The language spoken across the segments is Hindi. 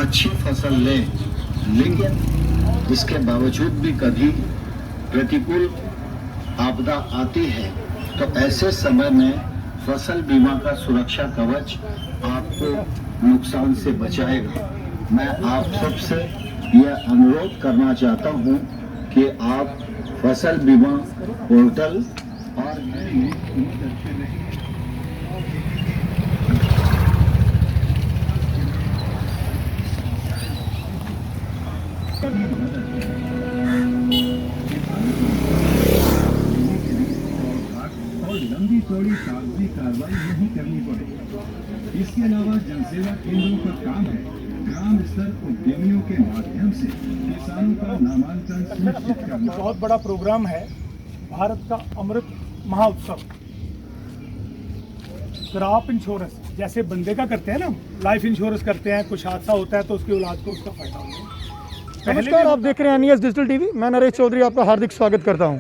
अच्छी फसल लें, लेकिन इसके बावजूद भी कभी प्रतिकूल आपदा आती है तो ऐसे समय में फसल बीमा का सुरक्षा कवच आपको नुकसान से बचाएगा। मैं आप सबसे यह अनुरोध करना चाहता हूं कि आप फसल बीमा पोर्टल और लंबी चौड़ी कागजी कार्रवाई नहीं करनी पड़े। इसके अलावा जनसेवा केंद्रों का काम है ग्राम स्तर उद्यमियों के माध्यम से किसानों का नामांकन सुनिश्चित करना। बहुत बड़ा प्रोग्राम है भारत का अमृत महोत्सव। क्रॉप इंश्योरेंस जैसे बंदे का करते हैं ना, लाइफ इंश्योरेंस करते हैं, कुछ हादसा होता है तो उसके औलाद को उसका फायदा होता है। नमस्कार, आप देख रहे हैं NES डिजिटल टीवी। मैं नरेश चौधरी आपका हार्दिक स्वागत करता हूं।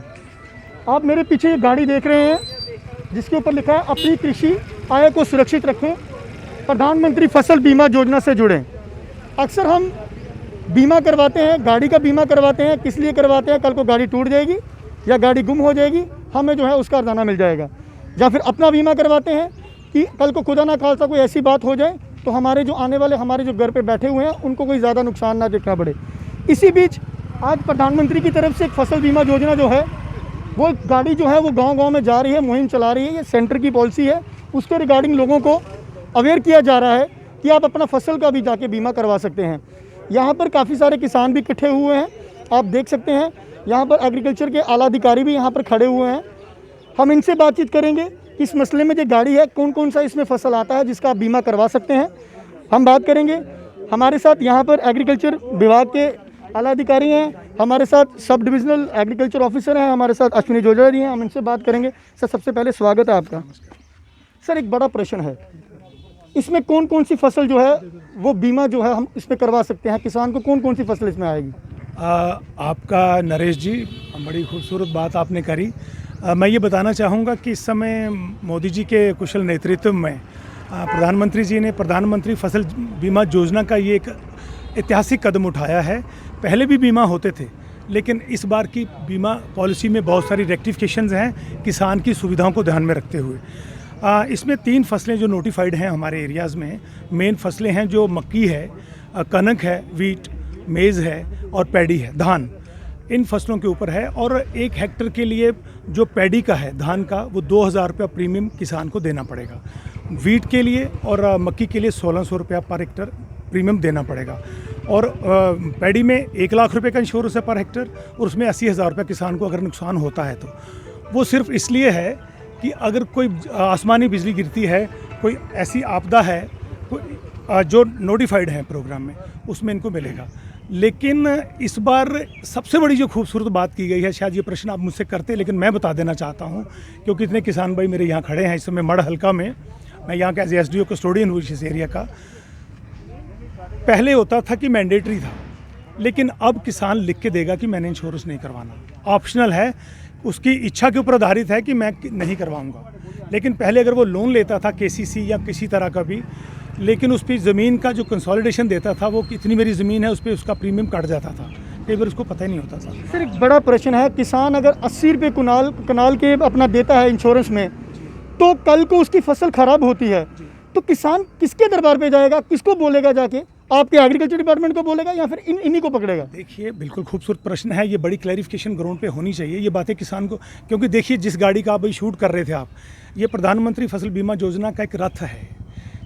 आप मेरे पीछे ये गाड़ी देख रहे हैं जिसके ऊपर लिखा है अपनी कृषि आय को सुरक्षित रखें, प्रधानमंत्री फसल बीमा योजना से जुड़ें। अक्सर हम बीमा करवाते हैं, गाड़ी का बीमा करवाते हैं, किस लिए करवाते हैं? कल को गाड़ी टूट जाएगी या गाड़ी गुम हो जाएगी, हमें जो है उसका हर्जाना मिल जाएगा। या फिर अपना बीमा करवाते हैं कि कल को खुदा ना खास्ता कोई ऐसी बात हो जाए तो हमारे जो आने वाले हमारे जो घर पे बैठे हुए हैं उनको कोई ज़्यादा नुकसान ना देखना पड़े। इसी बीच आज प्रधानमंत्री की तरफ से एक फसल बीमा योजना जो है वो गाड़ी जो है वो गांव-गांव में जा रही है, मुहिम चला रही है। ये सेंटर की पॉलिसी है, उसके रिगार्डिंग लोगों को अवेयर किया जा रहा है कि आप अपना फसल का भी जाके बीमा करवा सकते हैं। यहाँ पर काफ़ी सारे किसान भी इकट्ठे हुए हैं, आप देख सकते हैं। यहाँ पर एग्रीकल्चर के आला अधिकारी भी यहाँ पर खड़े हुए हैं। हम इनसे बातचीत करेंगे कि इस मसले में जो गाड़ी है कौन कौन सा इसमें फसल आता है जिसका आप बीमा करवा सकते हैं, हम बात करेंगे। हमारे साथ यहाँ पर एग्रीकल्चर विभाग के आला अधिकारी हैं, हमारे साथ सब डिविजनल एग्रीकल्चर ऑफिसर हैं, हमारे साथ अश्विनी जोजड़ा जी हैं, हम इनसे बात करेंगे। सर, सबसे पहले स्वागत है आपका। सर, एक बड़ा प्रश्न है, इसमें कौन कौन सी फसल जो है वो बीमा जो है हम इसमें करवा सकते हैं? किसान को कौन कौन सी फसल इसमें आएगी? आपका नरेश जी बड़ी खूबसूरत बात आपने करी। मैं ये बताना चाहूँगा कि इस समय मोदी जी के कुशल नेतृत्व में प्रधानमंत्री जी ने प्रधानमंत्री फसल बीमा योजना का ये एक ऐतिहासिक कदम उठाया है। पहले भी बीमा होते थे, लेकिन इस बार की बीमा पॉलिसी में बहुत सारी रेक्टिफिकेशंस हैं किसान की सुविधाओं को ध्यान में रखते हुए। इसमें 3 फसलें जो नोटिफाइड हैं हमारे एरियाज़ में, मेन फसलें हैं जो मक्की है, कनक है, वीट, मेज़ है और पैडी है, धान। इन फसलों के ऊपर है और 1 हेक्टर के लिए जो पैडी का है, धान का, वो 2000 रुपया प्रीमियम किसान को देना पड़ेगा। वीट के लिए और मक्की के लिए 1600 रुपया पर हेक्टर प्रीमियम देना पड़ेगा। और पैडी में 1 लाख रुपए का इंश्योरेंस है पर हेक्टर, और उसमें 80,000 रुपये किसान को अगर नुकसान होता है तो वो सिर्फ इसलिए है कि अगर कोई आसमानी बिजली गिरती है, कोई ऐसी आपदा है जो नोटिफाइड है प्रोग्राम में, उसमें इनको मिलेगा। लेकिन इस बार सबसे बड़ी जो खूबसूरत बात की गई है, शायद ये प्रश्न आप मुझसे करते, लेकिन मैं बता देना चाहता हूँ क्योंकि इतने किसान भाई मेरे यहाँ खड़े हैं इस समय मड़ हल्का में। मैं यहाँ का SDO कस्टोडियन हूँ इस एरिया का। पहले होता था कि मैंडेटरी था, लेकिन अब किसान लिख के देगा कि मैंने इंश्योरेंस नहीं करवाना, ऑप्शनल है, उसकी इच्छा के ऊपर आधारित है कि मैं नहीं करवाऊंगा। लेकिन पहले अगर वो लोन लेता था KCC या किसी तरह का भी, लेकिन उस पर ज़मीन का जो कंसोलिडेशन देता था, वो कितनी मेरी ज़मीन है उस पर उसका प्रीमियम कट जाता था, कई बार उसको पता ही नहीं होता था। सर, एक बड़ा प्रश्न है, किसान अगर 80 रुपये कनाल के अपना देता है इंश्योरेंस में, तो कल को उसकी फसल खराब होती है तो किसान किसके दरबार पे जाएगा, किसको बोलेगा जाके? आपके एग्रीकल्चर डिपार्टमेंट को बोलेगा या फिर इन्हीं को पकड़ेगा? देखिए, बिल्कुल खूबसूरत प्रश्न है, ये बड़ी क्लैरिफिकेशन ग्राउंड पे होनी चाहिए ये बातें किसान को। क्योंकि देखिए, जिस गाड़ी का आप अभी शूट कर रहे थे आप, ये प्रधानमंत्री फसल बीमा योजना का एक रथ है।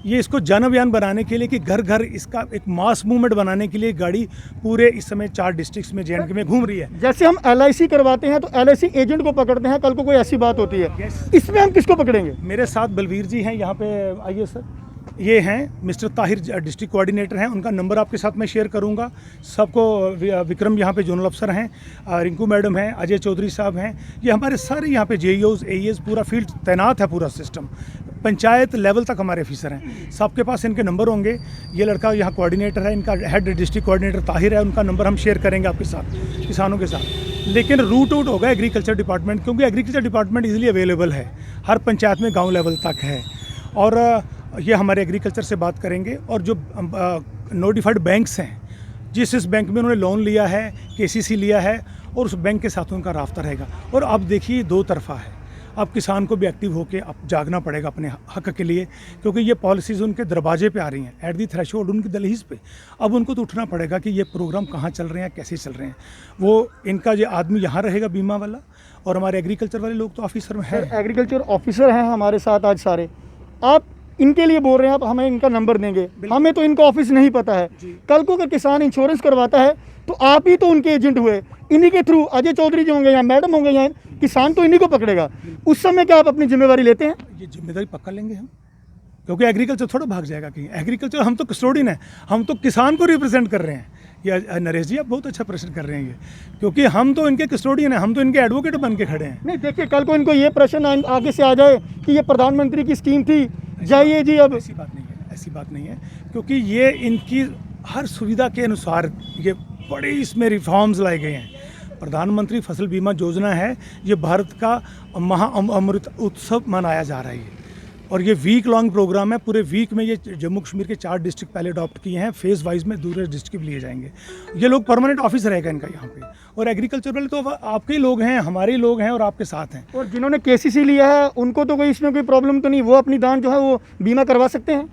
ये इसको जन अभियान बनाने के लिए कि घर घर इसका एक मास मूवमेंट बनाने के लिए गाड़ी पूरे इस समय 4 डिस्ट्रिक्ट्स में JNK में घूम रही है। जैसे हम LIC करवाते हैं तो LIC एजेंट को पकड़ते हैं, कल को कोई ऐसी बात होती है, इसमें हम किसको पकड़ेंगे? मेरे साथ बलवीर जी हैं यहाँ पे, आइए सर। ये हैं मिस्टर ताहिर, डिस्ट्रिक्ट कोऑर्डिनेटर हैं, उनका नंबर आपके साथ मैं शेयर करूंगा। सबको विक्रम यहाँ पे जोनल अफसर हैं, रिंकू मैडम हैं, अजय चौधरी साहब हैं, ये हमारे सारे यहाँ पे JEOs AES पूरा फील्ड तैनात है, पूरा सिस्टम पंचायत लेवल तक हमारे ऑफिसर हैं, सबके पास इनके नंबर होंगे। ये लड़का यहाँ कोऑर्डिनेटर है, इनका हेड डिस्ट्रिक्ट कोऑर्डिनेटर ताहिर है, उनका नंबर हम शेयर करेंगे आपके साथ, किसानों के साथ। लेकिन रूट आउट होगा एग्रीकल्चर डिपार्टमेंट, क्योंकि एग्रीकल्चर डिपार्टमेंट इजीली अवेलेबल है, हर पंचायत में गाँव लेवल तक है। और ये हमारे एग्रीकल्चर से बात करेंगे। और जो नोटिफाइड बैंक्स हैं, जिस बैंक में उन्होंने लोन लिया है, केसीसी लिया है, और उस बैंक के साथ उनका राब्ता रहेगा। और अब देखिए दो तरफा है, अब किसान को भी एक्टिव होकर अब जागना पड़ेगा अपने हक के लिए, क्योंकि ये पॉलिसीज़ उनके दरवाजे पे आ रही हैं, एट दी थ्रेशोल्ड, उनकी दहलीज पे। अब उनको तो उठना पड़ेगा कि ये प्रोग्राम कहाँ चल रहे हैं, कैसे चल रहे हैं। वो इनका ये आदमी यहाँ रहेगा बीमा वाला, और हमारे एग्रीकल्चर वाले लोग तो ऑफिसर में हैं। एग्रीकल्चर ऑफिसर हैं हमारे साथ आज सारे, आप इनके लिए बोल रहे हैं, आप हमें इनका नंबर देंगे, हमें तो इनका ऑफिस नहीं पता है। कल को अगर किसान इंश्योरेंस करवाता है तो आप ही तो उनके एजेंट हुए, इन्हीं के थ्रू अजय चौधरी जो होंगे या मैडम होंगे या किसान तो इन्हीं को पकड़ेगा। उस समय क्या आप अपनी जिम्मेवारी लेते हैं? ये जिम्मेदारी पक्का लेंगे हम, क्योंकि एग्रीकल्चर थोड़ा भाग जाएगा कहीं। एग्रीकल्चर, हम तो कस्टोडियन है, हम तो किसान को रिप्रेजेंट कर रहे हैं। ये नरेश जी आप बहुत अच्छा प्रश्न कर रहे हैं, ये क्योंकि हम तो इनके कस्टोडियन हैं, हम तो इनके एडवोकेट बन के खड़े हैं। नहीं देखिए, कल को इनको ये प्रश्न आगे से आ जाए कि ये प्रधानमंत्री की स्कीम थी, जाइए जी। अब ऐसी बात नहीं है, ऐसी बात नहीं है, क्योंकि ये इनकी हर सुविधा के अनुसार ये बड़े इसमें रिफॉर्म्स लाए गए हैं। प्रधानमंत्री फसल बीमा योजना है, ये भारत का अमृत उत्सव मनाया जा रहा है, और ये वीक लॉन्ग प्रोग्राम है। पूरे वीक में ये जम्मू कश्मीर के 4 डिस्ट्रिक्ट पहले अडॉप्ट किए हैं, फेज़ वाइज में दूसरे डिस्ट्रिक्ट भी लिए जाएंगे। ये लोग परमानेंट ऑफिस रहेगा इनका यहाँ पे, और एग्रीकल्चर वाले तो आपके ही लोग हैं, हमारे ही लोग हैं, और आपके साथ हैं। और जिन्होंने केसीसी लिया है उनको तो कोई इसमें कोई प्रॉब्लम तो नहीं, वो अपनी दान जो है वो बीमा करवा सकते हैं।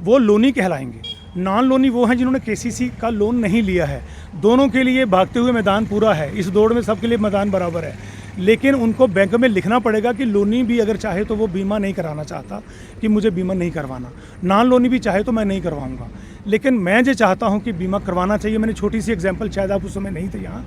वो लोनी कहलाएंगे, नॉन लोनी वो हैं जिन्होंने केसीसी का लोन नहीं लिया है। दोनों के लिए भागते हुए मैदान पूरा है, इस दौड़ में सबके लिए मैदान बराबर है। लेकिन उनको बैंक में लिखना पड़ेगा कि लोनी भी अगर चाहे तो वो बीमा नहीं कराना चाहता, कि मुझे बीमा नहीं करवाना। नॉन लोनी भी चाहे तो मैं नहीं करवाऊंगा, लेकिन मैं जो चाहता हूं कि बीमा करवाना चाहिए। मैंने छोटी सी एग्जांपल, शायद आप उस समय नहीं थे यहाँ,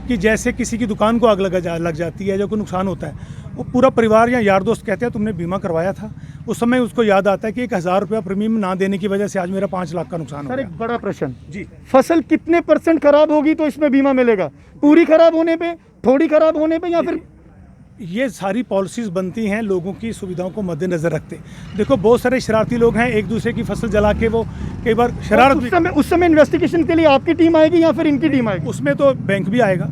कि जैसे किसी की दुकान को आग लग जाती है, जो कोई नुकसान होता है, वो पूरा परिवार या यार दोस्त कहते हैं तुमने बीमा करवाया था। उस समय उसको याद आता है कि 1000 रुपया प्रीमियम ना देने की वजह से आज मेरा 5 लाख का नुकसान हो सर गया। एक बड़ा प्रश्न जी, फसल कितने % खराब होगी तो इसमें बीमा मिलेगा? पूरी खराब होने पे, थोड़ी खराब होने पे, या फिर? ये सारी पॉलिसीज़ बनती हैं लोगों की सुविधाओं को मद्देनज़र रखते। देखो बहुत सारे शरारती लोग हैं, एक दूसरे की फसल जला के वो कई बार शरारत भी। उस समय इन्वेस्टिगेशन के लिए आपकी टीम आएगी या फिर इनकी टीम आएगी? उसमें तो बैंक भी आएगा,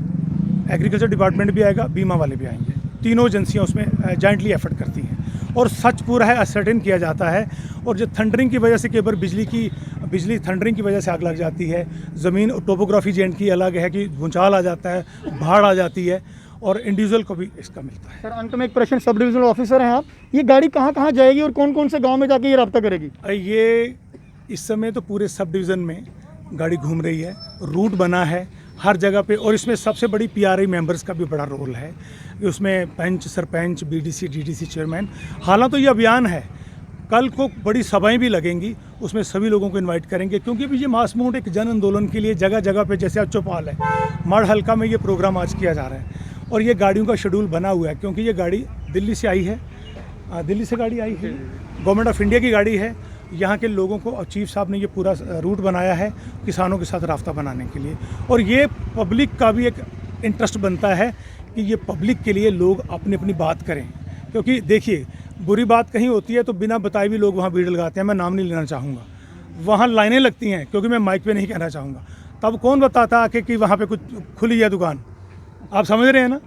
एग्रीकल्चर डिपार्टमेंट भी आएगा, बीमा वाले भी आएंगे। तीनों एजेंसियां उसमें जॉइंटली एफर्ट करती हैं, और सच पूरा है असर्टेन किया जाता है। और जो थंडरिंग की वजह से कई बार बिजली थंडरिंग की वजह से आग लग जाती है, ज़मीन टोपोग्राफी जेंट की अलग है कि भूचाल आ जाता है, बाढ़ आ जाती है, और इंडिविजुअल को भी इसका मिलता है। सर अंत में एक प्रश्न, सब डिविजनल ऑफिसर हैं आप, ये गाड़ी कहाँ कहाँ जाएगी और कौन कौन से गाँव में जाके ये रब्ता करेगी? ये इस समय तो पूरे सब डिवीज़न में गाड़ी घूम रही है, रूट बना है हर जगह पे, और इसमें सबसे बड़ी PRI मेंबर्स का भी बड़ा रोल है। उसमें पंच, सरपंच, BDC, DDC चेयरमैन। हालांकि तो ये अभियान है, कल को बड़ी सभाएं भी लगेंगी, उसमें सभी लोगों को इनवाइट करेंगे, क्योंकि अभी ये मास मूवमेंट एक जन आंदोलन के लिए जगह जगह पे, जैसे आज चौपाल है, मढ़ हल्का में ये प्रोग्राम आज किया जा रहा है, और ये गाड़ियों का शेड्यूल बना हुआ है, क्योंकि ये गाड़ी दिल्ली से आई है, दिल्ली से गाड़ी आई है, गवर्नमेंट ऑफ इंडिया की गाड़ी है। यहाँ के लोगों को और चीफ साहब ने ये पूरा रूट बनाया है किसानों के साथ रास्ता बनाने के लिए, और ये पब्लिक का भी एक इंटरेस्ट बनता है कि ये पब्लिक के लिए लोग अपनी अपनी बात करें। क्योंकि देखिए बुरी बात कहीं होती है तो बिना बताए भी लोग वहाँ भीड़ लगाते हैं, मैं नाम नहीं लेना चाहूँगा, वहाँ लाइनें लगती हैं, क्योंकि मैं माइक पे नहीं कहना चाहूँगा। तब कौन बताता आके कि वहाँ पे कुछ खुली है दुकान, आप समझ रहे हैं ना।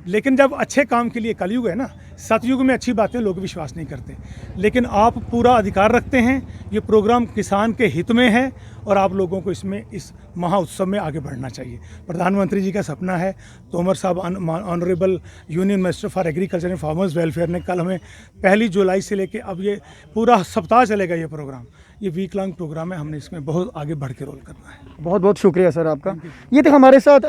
लेकिन जब अच्छे काम के लिए, कलयुग है ना, सतयुग में अच्छी बातें लोग विश्वास नहीं करते, लेकिन आप पूरा अधिकार रखते हैं। ये प्रोग्राम किसान के हित में है, और आप लोगों को इसमें इस महा उत्सव में आगे बढ़ना चाहिए। प्रधानमंत्री जी का सपना है, तोमर साहब honourable union minister for agriculture and farmers welfare ने कल हमें 1 जुलाई से लेकर अब ये पूरा सप्ताह चलेगा ये प्रोग्राम। ये वीक लॉन्ग प्रोग्राम है, हमने इसमें बहुत आगे बढ़ के रोल करना है। बहुत बहुत शुक्रिया सर आपका। ये थे हमारे साथ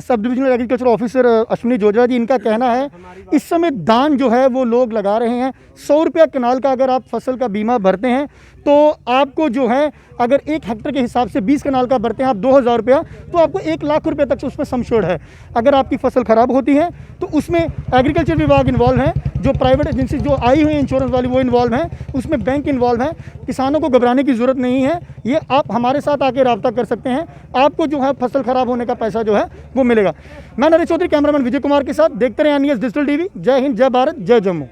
सब divisional agriculture officer Ashwini Jojra ji. इनका कहना है इस समय दान जो है वो लोग लगा रहे हैं। 100 रुपया कनाल का अगर आप फसल का बीमा भरते हैं तो आपको जो है, अगर 1 हेक्टेयर के हिसाब से 20 कनाल का भरते हैं आप 2000 रुपया, तो आपको 1 लाख रुपये तक उसमें समशोर है। अगर आपकी फसल ख़राब होती है तो उसमें एग्रीकल्चर विभाग इन्वॉल्व है, जो प्राइवेट एजेंसी जो आई हुई है इंश्योरेंस वाली वो इन्वॉल्व हैं, उसमें बैंक इन्वॉल्व है। किसानों को घबराने की ज़रूरत नहीं है, ये आप हमारे साथ आके रब्ता कर सकते हैं, आपको जो है फसल ख़राब होने का पैसा जो है वो मिलेगा। मैं नरेश चौधरी, कैमरामैन विजय कुमार के साथ, देखते रहे NES डिजिटल TV। जय हिंद, जय भारत, जय जम्मू।